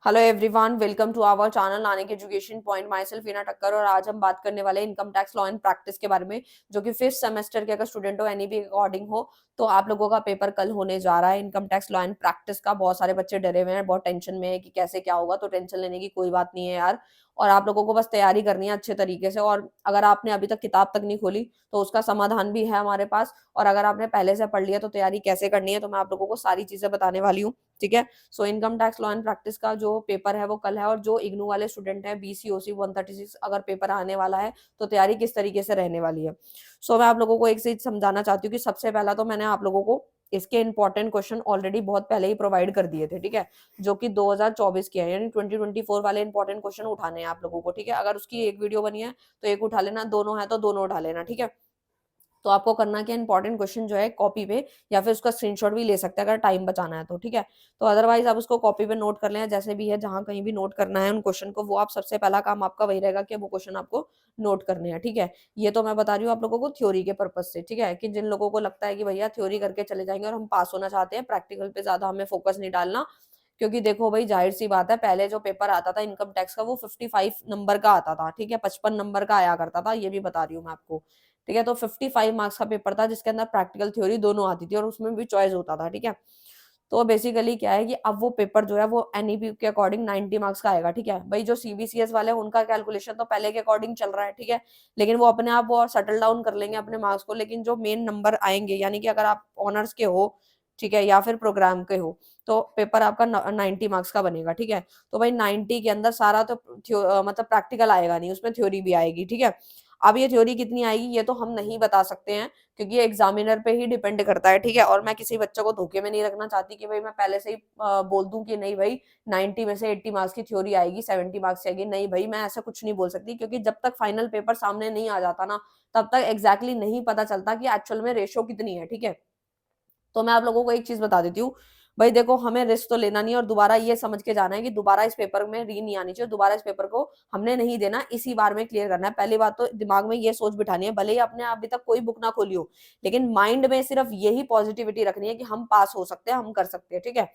Hello everyone, welcome to our channel Nanik education point. Myself Heena Takkar और आज हम बात करने वाले income tax law and practice के बारे में, जो कि फिफ्थ सेमेस्टर के अगर स्टूडेंट हो एनईबी अकॉर्डिंग हो तो आप लोगों का पेपर कल होने जा रहा है income tax law and practice का। बहुत सारे बच्चे डरे हुए हैं, बहुत टेंशन में है कि कैसे क्या होगा, तो टेंशन लेने की कोई बात नहीं है यार। और आप लोगों को बस तैयारी करनी है अच्छे तरीके से। और अगर आपने अभी तक किताब तक नहीं खोली तो उसका समाधान भी है हमारे पास। और अगर आपने पहले से पढ़ लिया तो तैयारी कैसे करनी है तो मैं आप लोगों को सारी चीजें बताने वाली हूँ। ठीक है। So income tax law and practice का जो पेपर है वो कल है, और जो इग्नू वाले स्टूडेंट हैं बीसीओसी 136 अगर पेपर आने वाला है तो तैयारी किस तरीके से रहने वाली है। सो मैं आप लोगों को एक चीज समझाना चाहती हूँ कि सबसे पहला तो मैंने आप लोगों को इसके इंपॉर्टेंट क्वेश्चन ऑलरेडी बहुत पहले ही प्रोवाइड कर दिए थे। ठीक है। जो कि 2024 के हैं, यानी 2024 वाले इंपॉर्टेंट क्वेश्चन उठाने हैं आप लोगों को। ठीक है। अगर उसकी एक वीडियो बनी है तो एक उठा लेना, दोनों है तो दोनों उठा लेना। ठीक है। तो आपको करना क्या, इंपॉर्टेंट क्वेश्चन जो है कॉपी पे या फिर उसका स्क्रीनशॉट भी ले सकते हैं अगर टाइम बचाना है तो। ठीक है। तो अदरवाइज आप उसको कॉपी पे नोट कर लें, जैसे भी है जहां कहीं भी नोट करना है उन क्वेश्चन को, वो आप सबसे पहला काम आपका वही रहेगा कि वो क्वेश्चन आपको नोट करने हैं। ठीक है। ये तो मैं बता रही हूँ आप लोगों को थ्योरी के पर्पज से। ठीक है। कि जिन लोगों को लगता है कि भैया थ्योरी करके चले जाएंगे और हम पास होना चाहते हैं, प्रैक्टिकल पे ज्यादा हमें फोकस नहीं डालना। क्योंकि देखो भाई, जाहिर सी बात है, पहले जो पेपर आता था इनकम टैक्स का वो 55 नंबर का आता था। ठीक है। 55 नंबर का आया करता था, ये भी बता रही हूँ मैं आपको। ठीक है। तो 55 मार्क्स का पेपर था जिसके अंदर प्रैक्टिकल थ्योरी दोनों आती थी और उसमें भी चॉइस होता था। ठीक है। तो बेसिकली क्या है कि अब वो पेपर जो है वो एनईपी के अकॉर्डिंग 90 मार्क्स का आएगा। ठीक है भाई। जो सीबीसीएस वाले हैं उनका कैलकुलेशन तो पहले के अकॉर्डिंग चल रहा है। ठीक है। लेकिन वो अपने आप वो सेटल डाउन कर लेंगे अपने मार्क्स को। लेकिन जो मेन नंबर आएंगे, यानी कि अगर आप ऑनर्स के हो, ठीक है, या फिर प्रोग्राम के हो, तो पेपर आपका 90 मार्क्स का बनेगा। ठीक है। तो भाई 90 के अंदर सारा तो मतलब प्रैक्टिकल आएगा नहीं, उसमें थ्योरी भी आएगी। ठीक है। अब ये थ्योरी कितनी आएगी ये तो हम नहीं बता सकते हैं, क्योंकि ये एग्जामिनर पे ही डिपेंड करता है। ठीक है। और मैं किसी बच्चे को धोखे में नहीं रखना चाहती कि भाई मैं पहले से ही बोल दूं कि नहीं भाई 90 में से 80 मार्क्स की थ्योरी आएगी, 70 मार्क्स की आएगी। नहीं भाई, मैं ऐसा कुछ नहीं बोल सकती, क्योंकि जब तक फाइनल पेपर सामने नहीं आ जाता ना, तब तक एग्जैक्टली नहीं पता चलता कि एक्चुअल में रेशो कितनी है। ठीक है। तो मैं आप लोगों को एक चीज बता देती हूँ। भाई देखो, हमें रिस्क तो लेना नहीं, और दोबारा ये समझ के जाना है कि दोबारा इस पेपर में री नहीं आनी चाहिए, दोबारा इस पेपर को हमने नहीं देना, इसी बार में क्लियर करना है। पहली बात तो दिमाग में ये सोच बिठानी है, भले ही आपने अभी तक कोई बुक ना खोली हो, लेकिन माइंड में सिर्फ यही पॉजिटिविटी रखनी है कि हम पास हो सकते हैं, हम कर सकते हैं। ठीक है।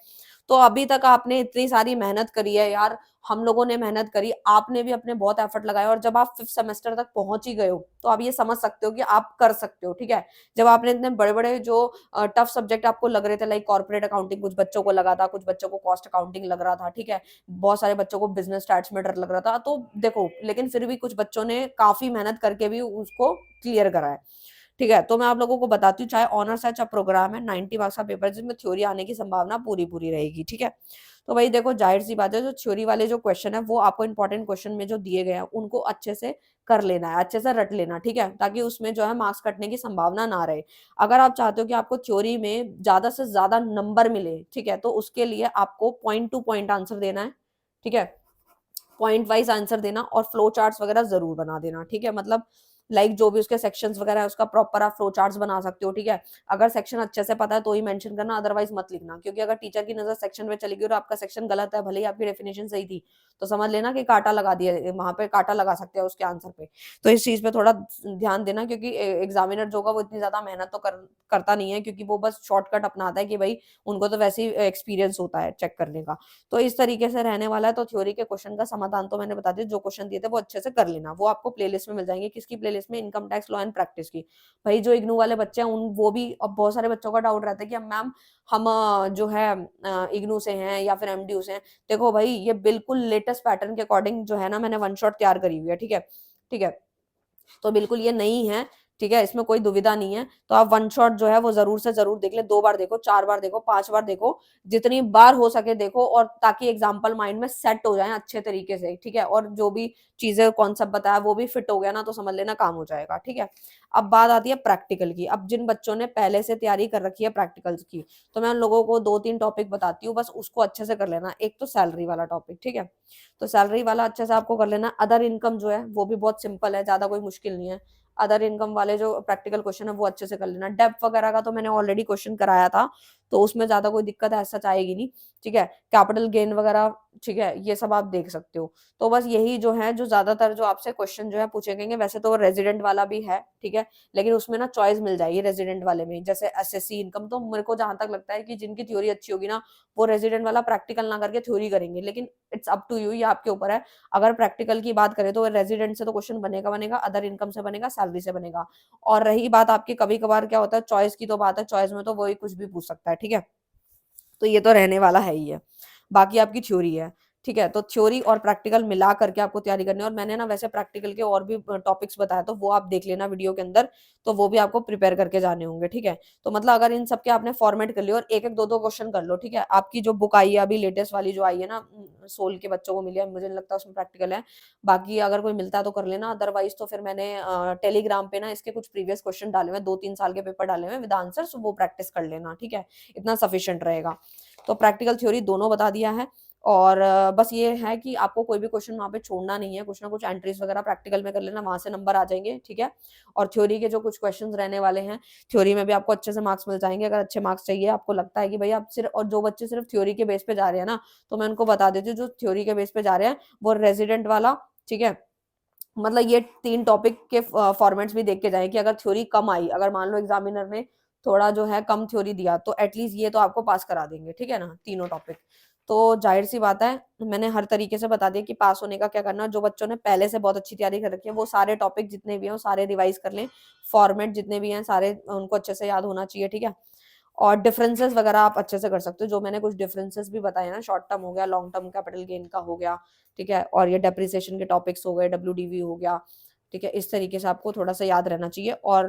तो अभी तक आपने इतनी सारी मेहनत करी है यार, हम लोगों ने मेहनत करी, आपने भी अपने बहुत एफर्ट लगाए, और जब आप फिफ्थ सेमेस्टर तक पहुंच ही गए हो तो आप ये समझ सकते हो कि आप कर सकते हो। ठीक है। जब आपने इतने बड़े बड़े जो टफ सब्जेक्ट आपको लग रहे थे, लाइक कॉर्पोरेट अकाउंटिंग कुछ बच्चों को लगा था, कुछ बच्चों को कॉस्ट अकाउंटिंग लग रहा था। ठीक है। बहुत सारे बच्चों को बिजनेस स्टैट्स में डर लग रहा था, तो देखो, लेकिन फिर भी कुछ बच्चों ने काफी मेहनत करके भी उसको क्लियर करा है। ठीक है। तो मैं आप लोगों को बताती हूँ, चाहे ऑनर्स है चाहे प्रोग्राम है, 90 मार्क्स का पेपर जिसमें थ्योरी आने की संभावना पूरी पूरी रहेगी। ठीक है। तो भाई देखो, जाहिर सी बात है, जो थ्योरी वाले जो क्वेश्चन है वो आपको इंपॉर्टेंट क्वेश्चन में जो दिए गए हैं उनको अच्छे से कर लेना है, अच्छे से रट लेना। ठीक है। ताकि उसमें जो है मार्क्स कटने की संभावना ना रहे। अगर आप चाहते हो कि आपको थ्योरी में ज्यादा से ज्यादा नंबर मिले, ठीक है, तो उसके लिए आपको पॉइंट टू पॉइंट आंसर देना है। ठीक है। पॉइंट वाइज आंसर देना, और फ्लो चार्ट्स वगैरह जरूर बना देना। ठीक है। मतलब लाइक जो भी उसके सेक्शंस वगैरह है उसका प्रॉपर आप फ्लो चार्ट्स बना सकते हो। ठीक है। अगर सेक्शन अच्छे से पता है तो ही मेंशन करना, अदरवाइज मत लिखना, क्योंकि अगर टीचर की नजर सेक्शन पे चली गई और आपका सेक्शन गलत है, भले ही आपकी डेफिनेशन सही थी, तो समझ लेना कि काटा लगा दिया, वहां पे काटा लगा सकते हैं उसके आंसर पे। तो इस चीज पे थोड़ा ध्यान देना, क्योंकि एग्जामिनर जो होगा वो इतनी ज्यादा मेहनत तो करता नहीं है, क्योंकि वो बस शॉर्टकट अपनाता है कि भाई उनको तो वैसे ही एक्सपीरियंस होता है चेक करने का। तो इस तरीके से रहने वाला है। तो थ्योरी के क्वेश्चन का समाधान तो मैंने बता दिया, जो क्वेश्चन दिए थे वो अच्छे से कर लेना। वो आपको प्लेलिस्ट में मिल जाएंगे। किसकी प्लेलिस्ट में? Income tax law and practice की। भाई जो इग्नू वाले बच्चे हैं उन वो भी, अब बहुत सारे बच्चों का डाउट रहता है कि मैम हम जो है इग्नू से हैं या फिर एमडीयू से हैं। देखो भाई, ये बिल्कुल लेटेस्ट पैटर्न के अकॉर्डिंग जो है ना, मैंने वन शॉट तैयार करी हुई है। ठीक है। ठीक है। तो बिल्कुल ये नहीं है। ठीक है। इसमें कोई दुविधा नहीं है। तो आप वन शॉट जो है वो जरूर से जरूर देख ले, 2 बार देखो, 4 बार देखो, 5 बार देखो, जितनी बार हो सके देखो, और ताकि एग्जाम्पल माइंड में सेट हो जाए अच्छे तरीके से। ठीक है। और जो भी चीजें कॉन्सेप्ट बताया वो भी फिट हो गया ना, तो समझ लेना काम हो जाएगा। ठीक है। अब बात आती है प्रैक्टिकल की। अब जिन बच्चों ने पहले से तैयारी कर रखी है प्रैक्टिकल्स की, तो मैं उन लोगों को 2-3 टॉपिक बताती हूँ, बस उसको अच्छे से कर लेना। एक तो सैलरी वाला टॉपिक। ठीक है। तो सैलरी वाला अच्छे से आपको कर लेना। अदर इनकम जो है वो भी बहुत सिंपल है, ज्यादा कोई मुश्किल नहीं है। अदर इनकम वाले जो प्रैक्टिकल क्वेश्चन है वो अच्छे से कर लेना। डेप्थ वगैरह का तो मैंने ऑलरेडी क्वेश्चन कराया था, तो उसमें ज़्यादा कोई दिक्कत ऐसा सच आएगी नहीं, ठीक है? कैपिटल गेन वगैरह, ठीक है? ये सब आप देख सकते हो। तो बस यही जो है, जो ज़्यादातर जो आपसे क्वेश्चन जो है पूछे गए, वैसे तो रेज़िडेंट वाला भी है, ठीक है? लेकिन उसमें ना चॉइस मिल जाएगी रेज़िडेंट वाले में, जैसे एसएससी इनकम। तो मेरे को जहाँ तक लगता है कि जिनकी थ्योरी अच्छी होगी ना, वो रेज़िडेंट वाला प्रैक्टिकल ना करके थ्योरी करेंगे, लेकिन इट्स अप टू यू, ये आपके ऊपर है। अगर प्रैक्टिकल की बात करें तो रेज़िडेंट से तो क्वेश्चन बनेगा, अदर इनकम से बनेगा, सैलरी से बनेगा। और रही बात आपकी कभी-कभार क्या होता है, चॉइस की तो बात है, चॉइस में तो वही कुछ भी पूछ सकता है, ठीक है? तो ये तो रहने वाला है ही है। बाकी आपकी थ्योरी है, ठीक है? तो थ्योरी और प्रैक्टिकल मिला करके आपको तैयारी करनी है। और मैंने ना वैसे प्रैक्टिकल के और भी टॉपिक्स बताया, तो वो आप देख लेना वीडियो के अंदर, तो वो भी आपको प्रिपेयर करके जाने होंगे, ठीक है? तो मतलब अगर इन सब के आपने फॉर्मेट कर लिया और एक-एक, दो-दो क्वेश्चन कर लो, ठीक है? आपकी जो बुक आई है अभी लेटेस्ट वाली जो आई है ना, सोल के बच्चों को मिली है, मुझे नहीं लगता उसमें प्रैक्टिकल है। बाकी अगर कोई मिलता है तो कर लेना, अदरवाइज़ तो फिर मैंने टेलीग्राम पे ना इसके कुछ प्रीवियस क्वेश्चन डाले हुए हैं, 2-3 साल के पेपर डाले हुए हैं विद आंसर्स, वो प्रैक्टिस कर लेना, ठीक है? इतना सफिशिएंट रहेगा। तो प्रैक्टिकल थ्योरी दोनों बता दिया है। और बस ये है कि आपको कोई भी क्वेश्चन वहाँ पे छोड़ना नहीं है, कुछ ना कुछ एंट्रीज वगैरह प्रैक्टिकल में कर लेना, वहाँ से नंबर आ जाएंगे, ठीक है? और थ्योरी के जो कुछ क्वेश्चंस रहने वाले हैं, थ्योरी में भी आपको अच्छे से मार्क्स मिल जाएंगे। अगर अच्छे मार्क्स चाहिए, आपको लगता है कि भाई आप सिर्फ, और जो बच्चे सिर्फ थ्योरी के बेस पे जा रहे हैं ना, तो मैं उनको बता देती हूँ, जो थ्योरी के बेस पे जा रहे हैं वो रेजिडेंट वाला, ठीक है? मतलब ये 3 टॉपिक के फॉर्मेट्स भी देख के जाएँ कि अगर थ्योरी कम आई, अगर मान लो एग्ज़ामिनर ने थोड़ा जो है कम थ्योरी दिया, तो एट लीस्ट ये तो आपको पास करा देंगे, ठीक है ना? तीनों टॉपिक। तो ज़ाहिर-सी बात है, मैंने हर तरीके से बता दिया कि पास होने का क्या करना है। जो बच्चों ने पहले से बहुत अच्छी तैयारी कर रखी है, वो सारे टॉपिक जितने भी हैं, वो सारे रिवाइज़ कर लें। फॉर्मेट जितने भी हैं, सारे उनको अच्छे से याद होना चाहिए, ठीक है? और डिफरेंसेस वगैरह आप अच्छे से कर सकते हो, जो मैंने कुछ डिफरेंसेस भी बताए ना, शॉर्ट टर्म हो गया, लॉन्ग टर्म कैपिटल गेन का हो गया, ठीक है? और ये डेप्रिसिएशन के टॉपिक्स हो गए, डब्ल्यूडीवी हो गया, ठीक है? इस तरीके से आपको थोड़ा-सा याद रहना चाहिए। और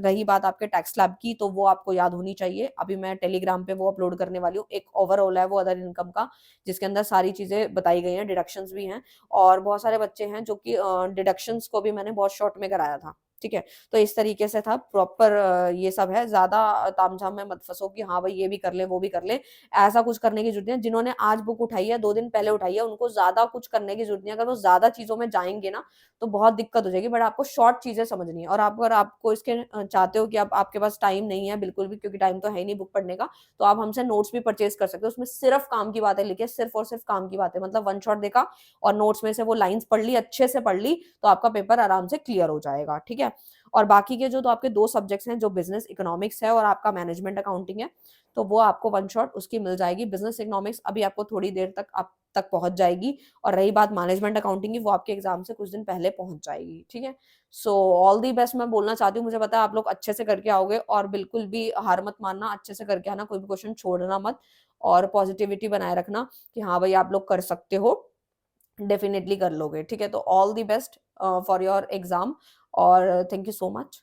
रही बात आपके टैक्स स्लैब की, तो वो आपको याद होनी चाहिए। अभी मैं टेलीग्राम पे वो अपलोड करने वाली हूँ। एक ओवरऑल है वो अदर इनकम का, जिसके अंदर सारी चीज़ें बताई गई हैं, डिडक्शंस भी हैं। और बहुत सारे बच्चे हैं जो कि डिडक्शंस को भी मैंने बहुत शॉर्ट में कराया था, ठीक है? तो इस तरीके से था प्रॉपर, ये सब है। ज़्यादा तामझाम में मत फँसो कि हाँ भाई ये भी कर ले, वो भी कर ले। ऐसा कुछ करने की ज़रूरत नहीं है। जिन्होंने आज बुक उठाई है, 2 दिन पहले उठाई है, उनको ज़्यादा कुछ करने की ज़रूरत नहीं है। अगर वो ज़्यादा चीज़ों में जाएँगे ना, तो बहुत दिक्कत हो जाएगी। बट आपको शॉर्ट चीज़ें समझनी है। और आप, अगर आपको इसके चाहते हो कि आप, आपके पास टाइम नहीं है बिल्कुल भी, क्योंकि टाइम तो है ही नहीं बुक पढ़ने का, तो आप हमसे नोट्स भी परचेज़ कर सकते हो। उसमें सिर्फ़ काम की बातें लिखी है, सिर्फ़ और सिर्फ़ काम की बातें। मतलब वन शॉट देखा और नोट्स में से वो लाइन्स पढ़ ली, अच्छे से पढ़ ली, तो आपका पेपर आराम से क्लियर हो जाएगा, ठीक है? और बाकी के जो तो आपके 2 सब्जेक्ट्स हैं, जो बिज़नेस इकोनॉमिक्स है और आपका मैनेजमेंट अकाउंटिंग है, तो वो आपको वन शॉट उसकी मिल जाएगी। बिज़नेस इकोनॉमिक्स अभी आपको थोड़ी देर तक आप तक पहुँच जाएगी। और रही बात मैनेजमेंट अकाउंटिंग की, वो आपके एग्ज़ाम से कुछ दिन पहले पहुँच जाएगी, ठीक है? सो ऑल द बेस्ट मैं बोलना चाहती हूँ। मुझे पता है आप लोग अच्छे से करके आओगे, और बिल्कुल भी हार मत मानना, अच्छे से करके आना, कोई भी क्वेश्चन छोड़ना मत, और पॉजिटिविटी बनाए रखना कि हाँ भाई आप लोग कर सकते हो, डेफिनिटली कर लोगे, ठीक है? तो all the best for your exam, और थैंक यू सो मच।